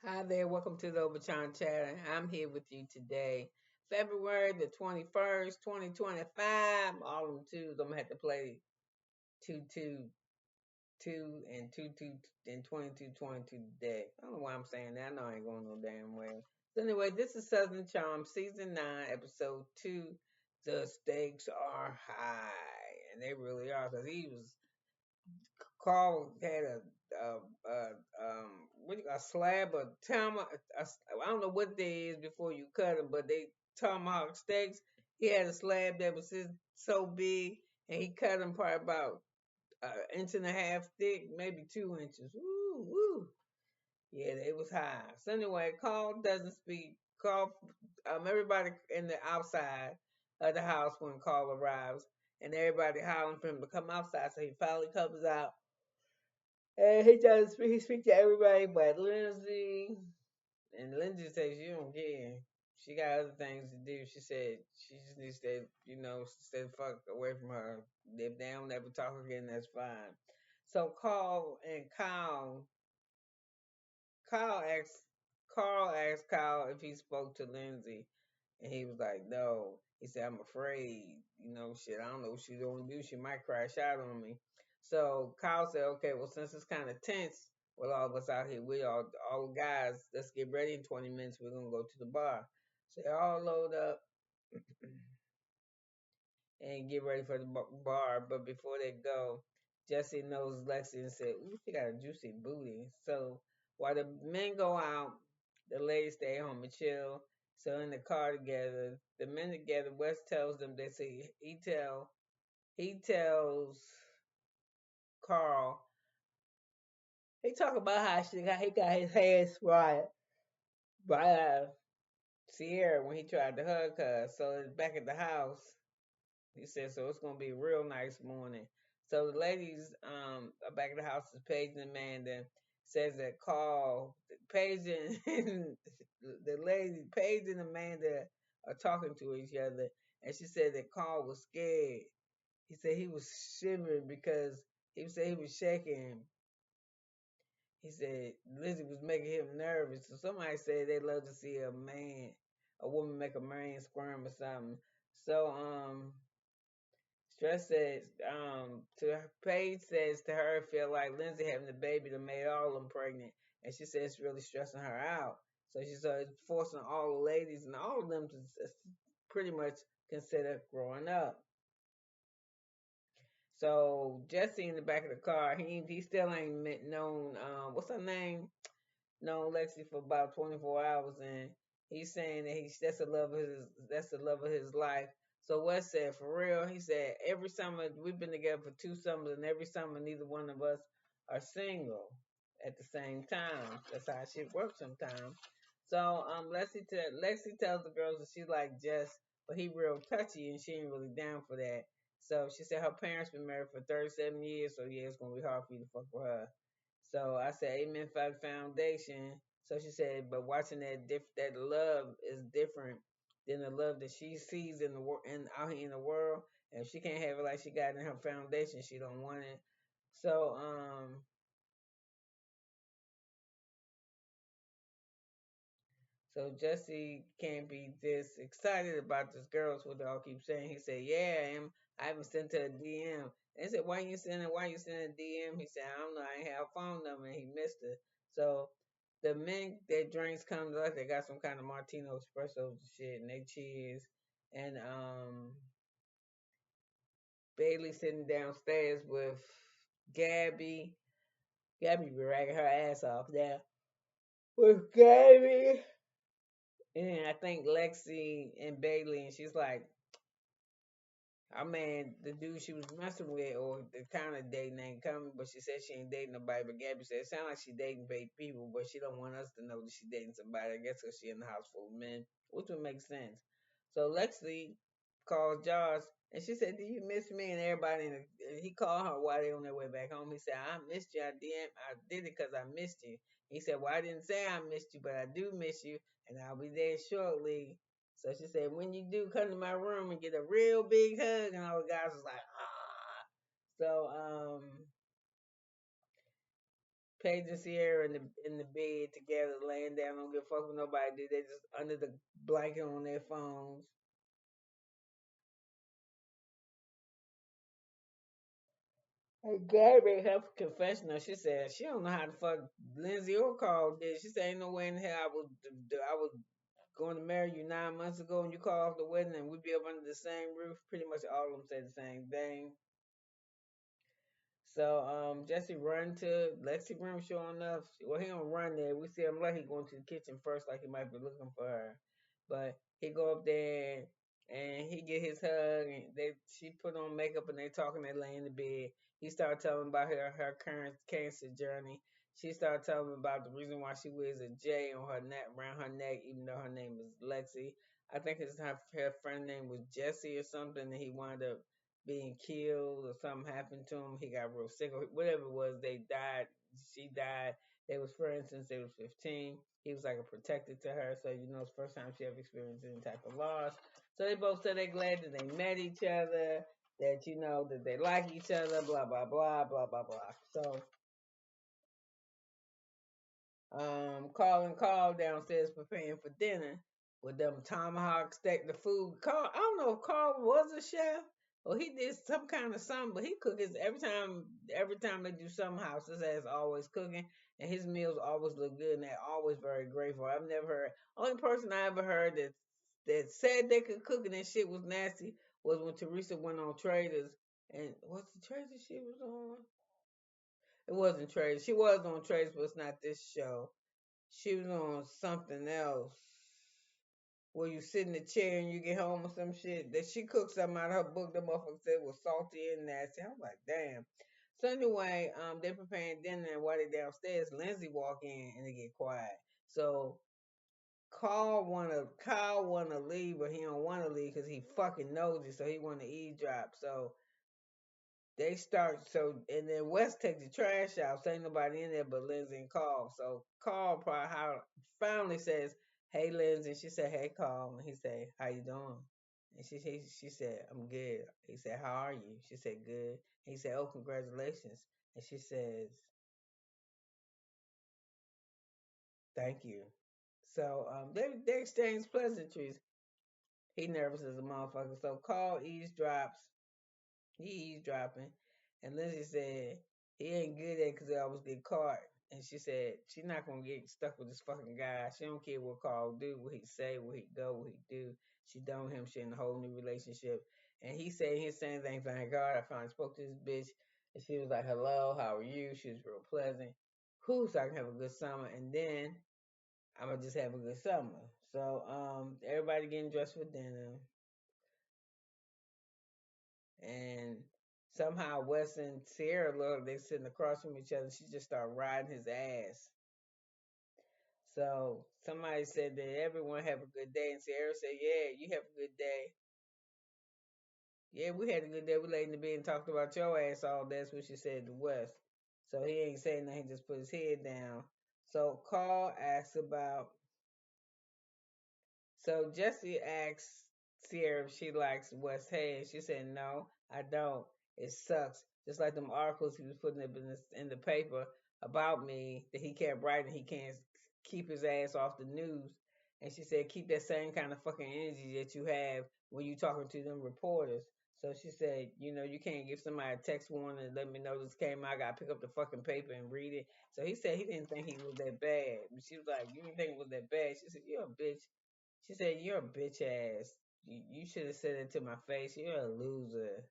Hi there, welcome to the Obachanchatter. I'm here with you today, February the 21st, 2025. All them twos, I'm gonna have to play 2 2 2 and 2 2 and 22 22 today. I don't know why I'm saying that. I know I ain't going no damn way. So anyway, this is Southern Charm, season 9, episode 2. The stakes are high, and they really are, because he was Carl had a slab of I don't know what they is before you cut them, but they tomahawk steaks. He had a slab that was so big, and he cut them probably about an inch and a half thick, maybe 2 inches. Woo, woo. Yeah, it was high. So anyway, Carl doesn't speak. Carl, everybody in the outside of the house when Carl arrives, and everybody hollering for him to come outside. So he finally comes out and he speaks to everybody but Lindsey. And Lindsey says she don't care. She got other things to do. She said she just needs to, stay the fuck away from her. If they don't ever talk again, that's fine. So Carl asked Carl asked Kyle if he spoke to Lindsey, and he was like, no. He said, I'm afraid. Shit, I don't know what she's going to do. She might crash out on me. So Kyle said, okay, well, since it's kind of tense with all of us out here, we all the guys, let's get ready in 20 minutes. We're going to go to the bar. So they all load up and get ready for the bar. But before they go, Jesse knows Lexi and said, ooh, she got a juicy booty. So while the men go out, the ladies stay home and chill. So in the car together, the men together, Wes tells them, they say, he tells Carl, he talk about how he got his hands by Cierra when he tried to hug her. So back at the house, he said, so it's gonna be a real nice morning. So the ladies back at the house is Paige and Amanda says that Carl Paige and the lady Paige and Amanda are talking to each other, and she said that Carl was scared. He said he was shivering because he said he was shaking. He said Lizzie was making him nervous. So somebody said they love to see a woman make a man squirm or something. So Stress says to her, Paige says to her, feel like Lindsay having the baby that made all of them pregnant, and she says it's really stressing her out. So she started forcing all the ladies and all of them to pretty much consider growing up. So Jesse in the back of the car, he still ain't known what's her name? Known Lexi for about 24 hours, and he's saying that that's the love of his life. So Wes said, for real, he said every summer we've been together for 2 summers, and every summer neither one of us are single at the same time. That's how shit works sometimes. So Lexi tells the girls that she like Jess, but he real touchy and she ain't really down for that. So she said her parents been married for 37 years, so yeah, it's gonna be hard for you to fuck with her. So I said, Amen for the foundation. So she said, but watching that love is different than the love that she sees in the world and out here in the world. And if she can't have it like she got in her foundation, she don't want it. So so Jesse can't be this excited about this girl. Is what they all keep saying. He said, yeah, I am. I haven't sent her a DM. They said, why you sending a DM? He said, I don't know, I ain't have a phone number, and he missed her. So the men their drinks come to us, they got some kind of Martino espresso shit and they cheers. And Bailey sitting downstairs with Gabby. Gabby be ragging her ass off there. With Gabby. And I think Lexi and Bailey, and she's like, I mean, the dude she was messing with, or the kind of dating ain't coming, but she said she ain't dating nobody. But Gabby said it sounds like she dating people, but she don't want us to know that she dating somebody. I guess because she in the house full of men, which would make sense. So Lexi calls Josh, and she said, "Do you miss me?" And everybody, he called her while they on their way back home. He said, "I missed you. I did it because I missed you." He said, "Well, I didn't say I missed you, but I do miss you, and I'll be there shortly." So she said, when you do come to my room and get a real big hug, and all the guys was like, ah. So Paige and Cierra in the bed together, laying down, don't give a fuck with nobody. They just under the blanket on their phones. Hey, Gabby, her confessional, she said she don't know how to fuck Lindsey or Carl did. She said ain't no way in hell I was going to marry you 9 months ago and you call off the wedding and we'd be up under the same roof. Pretty much all of them said the same thing. So Jesse run to Lexi room sure enough. Well he don't run there. We see him like he going to the kitchen first like he might be looking for her. But he go up there and he get his hug and she put on makeup and they talking, they lay in the bed. He started telling about her current cancer journey. She started telling him about the reason why she wears a J on her neck around her neck, even though her name is Lexi. I think her friend name was Jesse or something, and he wound up being killed or something happened to him. He got real sick or whatever it was. They died. She died. They was friends since they was 15. He was like a protector to her. So, it's the first time she ever experienced any type of loss. So they both said they're glad that they met each other, that, that they like each other, blah, blah, blah, blah, blah, blah. So Carl downstairs preparing for dinner with them tomahawk steak, the food. Carl, I don't know if Carl was a chef or he did some kind of something, but he cooks every time they do some house, his ass always cooking and his meals always look good and they're always very grateful. I've never heard only person I ever heard that said they could cook and that shit was nasty was when Teresa went on Traders and what's the Traders she was on? It wasn't Traders. She was on Traders, but it's not this show. She was on something else where you sit in the chair and you get home or some shit. That she cooked something out of her book. The motherfucker said it was salty and nasty. I'm like, damn. So anyway, they preparing dinner and while they downstairs, Lindsey walk in and they get quiet. So Kyle wanna leave, but he don't wanna leave because he fucking nosy. So he wanna eavesdrop. So they start and then West takes the trash out. So ain't nobody in there but Lindsay and Carl. So Carl finally says, "Hey Lindsay." And she said, "Hey Carl." And he said, "How you doing?" And she said, "I'm good." He said, "How are you?" She said, "Good." And he said, "Oh, congratulations." And she says, "Thank you." So they exchange pleasantries. He nervous as a motherfucker. So Carl eavesdrops. He eavesdropping. And Lindsay said he ain't good at it because they always get caught. And she said she's not gonna get stuck with this fucking guy. She don't care what Carl do, what he say, where he go, what he do. She done with him. She in a whole new relationship. And he said he's saying things like, God, I finally spoke to this bitch. And she was like, hello, how are you? She was real pleasant. Who so I can have a good summer. And then I'm gonna just have a good summer. So everybody getting dressed for dinner. And somehow Wes and Cierra look, they sitting across from each other. She just started riding his ass. So somebody said that everyone have a good day, and Sierra said, "Yeah, you have a good day." Yeah, we had a good day. We laid in the bed and talked about your ass all. That's what she said to Wes. So he ain't saying nothing. He just put his head down. So Carl asks about So Jesse asked Sierra if she likes West Hay. She said, no, I don't. It sucks. Just like them articles he was putting up in the paper about me that he kept writing. He can't keep his ass off the news. And she said, keep that same kind of fucking energy that you have when you talking to them reporters. So she said, you can't give somebody a text warning and let me know this came out. I got to pick up the fucking paper and read it. So he said he didn't think he was that bad. She was like, you didn't think it was that bad? She said, you're a bitch. She said, "You're a bitch ass. You should have said it to my face. You're a loser."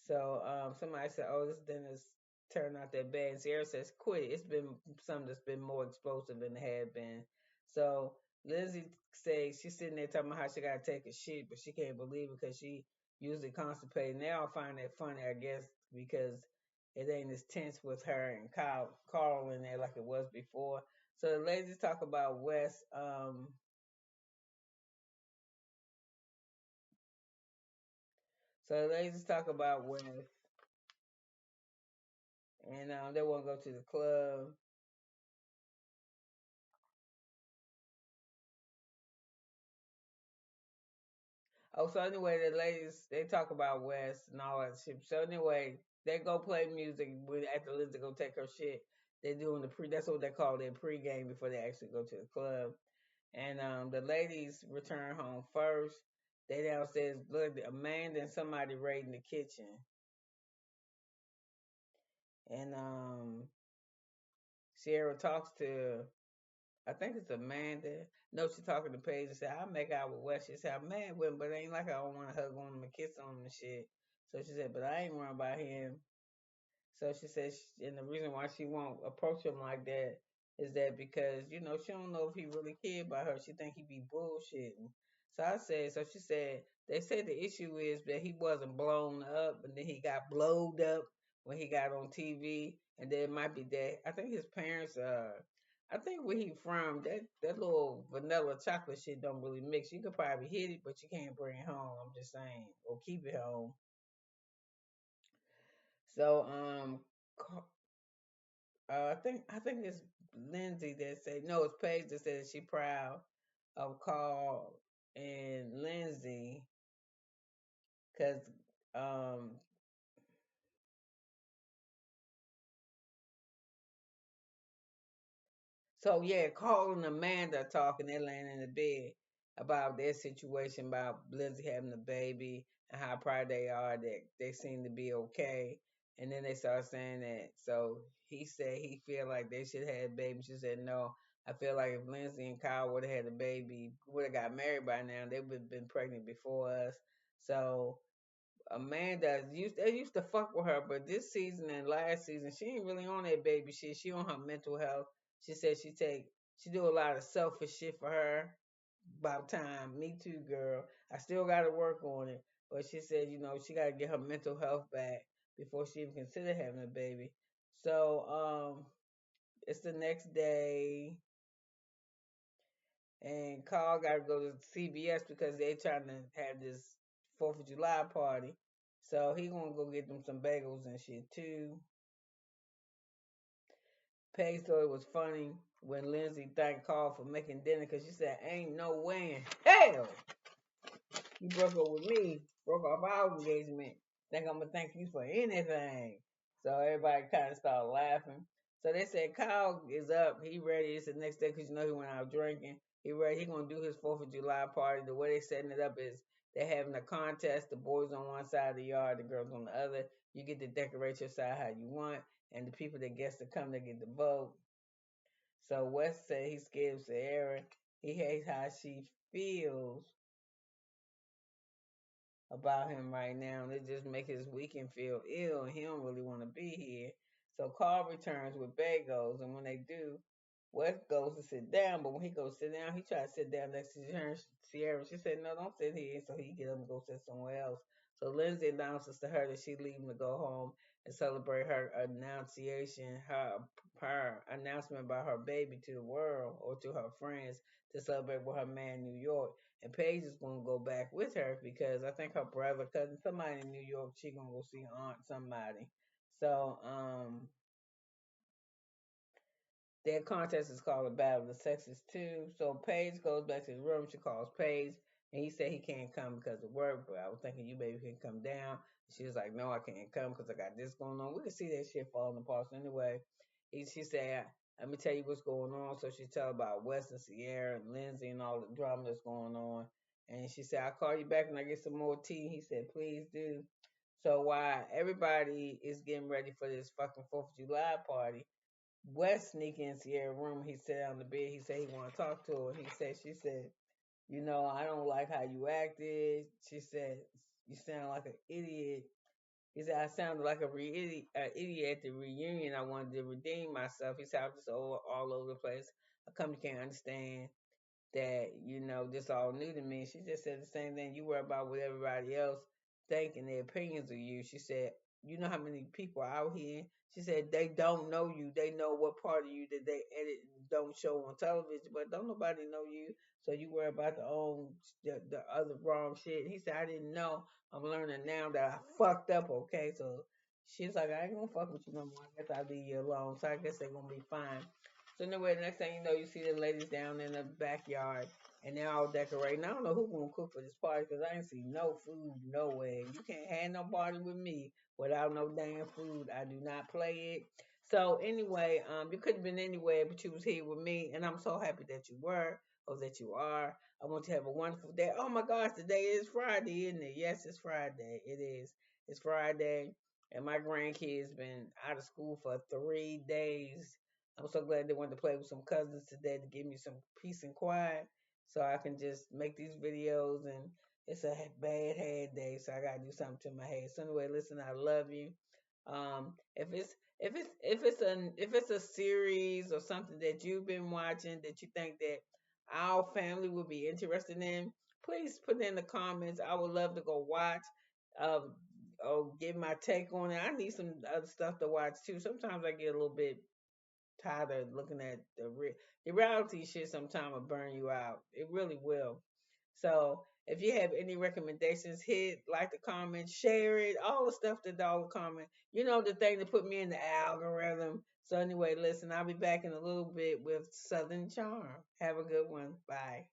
So somebody said, "Oh, this dinner's turned out that bad." And Sierra says, "Quit it. It's been something that's been more explosive than it had been." So Lindsay says she's sitting there talking about how she got to take a shit, but she can't believe it because she usually constipated. And they all find that funny, I guess, because it ain't as tense with her and Carl in there like it was before. So the ladies talk about Wes. So the ladies talk about Wes, and they want to go to the club. Oh, so anyway, the ladies they talk about Wes and all that shit. So anyway, they go play music when after Lindsey go take her shit. They doing the pre. That's what they call their pregame before they actually go to the club. And the ladies return home first. They downstairs. Look, Amanda and somebody raiding the kitchen. And Cierra talks to, I think it's Amanda. No, she talking to Paige and said, I'll make out with Wes. She said, I'm mad with him, but it ain't like I don't want to hug on him and kiss on him and shit. So she said, but I ain't worried about him. So she says, and the reason why she won't approach him like that is that because she don't know if he really cared about her. She think he be bullshitting. So I said, so she said they said the issue is that he wasn't blown up, and then he got blowed up when he got on TV, and then it might be that I think his parents I think where he from that little vanilla chocolate shit don't really mix. You could probably hit it, but you can't bring it home. I'm just saying, or keep it home. So I think it's Lindsey that said no, it's Paige that said she proud of Karl and Lindsey because um so yeah, Karl and Amanda are talking. They're laying in the bed about their situation about Lindsey having a baby and how proud they are that they seem to be okay. And then they start saying that. So he said he feel like they should have a baby. She said no. I feel like if Lindsey and Kyle would have had a baby, would have got married by now, they would have been pregnant before us. So Amanda they used to fuck with her, but this season and last season she ain't really on that baby shit. She on her mental health. She said she do a lot of selfish shit for her. About time, me too, girl. I still got to work on it, but she said she got to get her mental health back before she even consider having a baby. So it's the next day, and Carl got to go to CBS because they trying to have this Fourth of July party. So he gonna go get them some bagels and shit too. Paige thought it was funny when Lindsey thanked Carl for making dinner because she said, "Ain't no way in hell you broke up with me, broke off our engagement. Think I'm gonna thank you for anything." So everybody kind of started laughing. So they said Kyle is up. He ready. It's the next day because he went out drinking. He ready. He gonna do his 4th of July party. The way they setting it up is they're having a contest. The boys on one side of the yard, the girls on the other. You get to decorate your side how you want, and the people that gets to come, they get to vote. So West said he's scared of Cierra. He hates how she feels about him right now, and it just make his weekend feel ill, and he don't really want to be here. So Carl returns with bagels, and when they do, West goes to sit down, but when he goes to sit down, he tries to sit down next to Cierra. She said, "No, don't sit here," so he get up and go sit somewhere else. So Lindsey announces to her that she's leaving to go home and celebrate her announcement about her baby to the world or to her friends to celebrate with her man in New York. And Paige is gonna go back with her because I think her brother, cousin, somebody in New York, she gonna go see aunt somebody. So their contest is called the Battle of the Sexes too. So Paige goes back to his room. She calls Paige, and he said he can't come because of work. But I was thinking you maybe can come down. She was like, "No, I can't come because I got this going on." We can see that shit falling apart. So anyway, she said, "Let me tell you what's going on." So she tell about Wes and Cierra and Lindsey and all the drama that's going on. And she said, "I'll call you back when I get some more tea." He said, "Please do." So while everybody is getting ready for this fucking 4th of July party, West sneak in Sierra's room. He sat on the bed. He said he want to talk to her. She said, I don't like how you acted. She said, you sound like an idiot. He said, I sounded like idiot at the reunion. I wanted to redeem myself. He said, I'm just all over the place. I come to can't understand that, this all new to me. She just said the same thing. You worry about what everybody else think and their opinions of you. She said, you know how many people are out here? She said they don't know you. They know what part of you that they edit and don't show on television, but don't nobody know you. So you worry about the other wrong shit. He said, I didn't know. I'm learning now that I fucked up, okay? So she's like, I ain't gonna fuck with you no more. I guess I'll leave you alone. So I guess they're gonna be fine. So anyway, the next thing you know, you see the ladies down in the backyard and they're all decorating. I don't know who's gonna cook for this party because I ain't see no food nowhere. You can't have no party with me without no damn food. I do not play it. So anyway, you could have been anywhere, but you was here with me, and I'm so happy that you were or that you are. I want you to have a wonderful day. Oh my gosh, today is Friday, isn't it? Yes, it's Friday. It is. It's Friday, and my grandkids been out of school for 3 days. I'm so glad they wanted to play with some cousins today to give me some peace and quiet so I can just make these videos. And it's a bad head day, so I gotta do something to my head. So anyway, listen, I love you. If it's a series or something that you've been watching that you think that our family would be interested in, please put it in the comments. I would love to go watch. Uh, or give my take on it. I need some other stuff to watch too. Sometimes I get a little bit tired of looking at the reality shit. Sometimes will burn you out. It really will. So if you have any recommendations, hit like the comment, share it, all the stuff that all the comment. You know the thing to put me in the algorithm. So anyway, listen, I'll be back in a little bit with Southern Charm. Have a good one. Bye.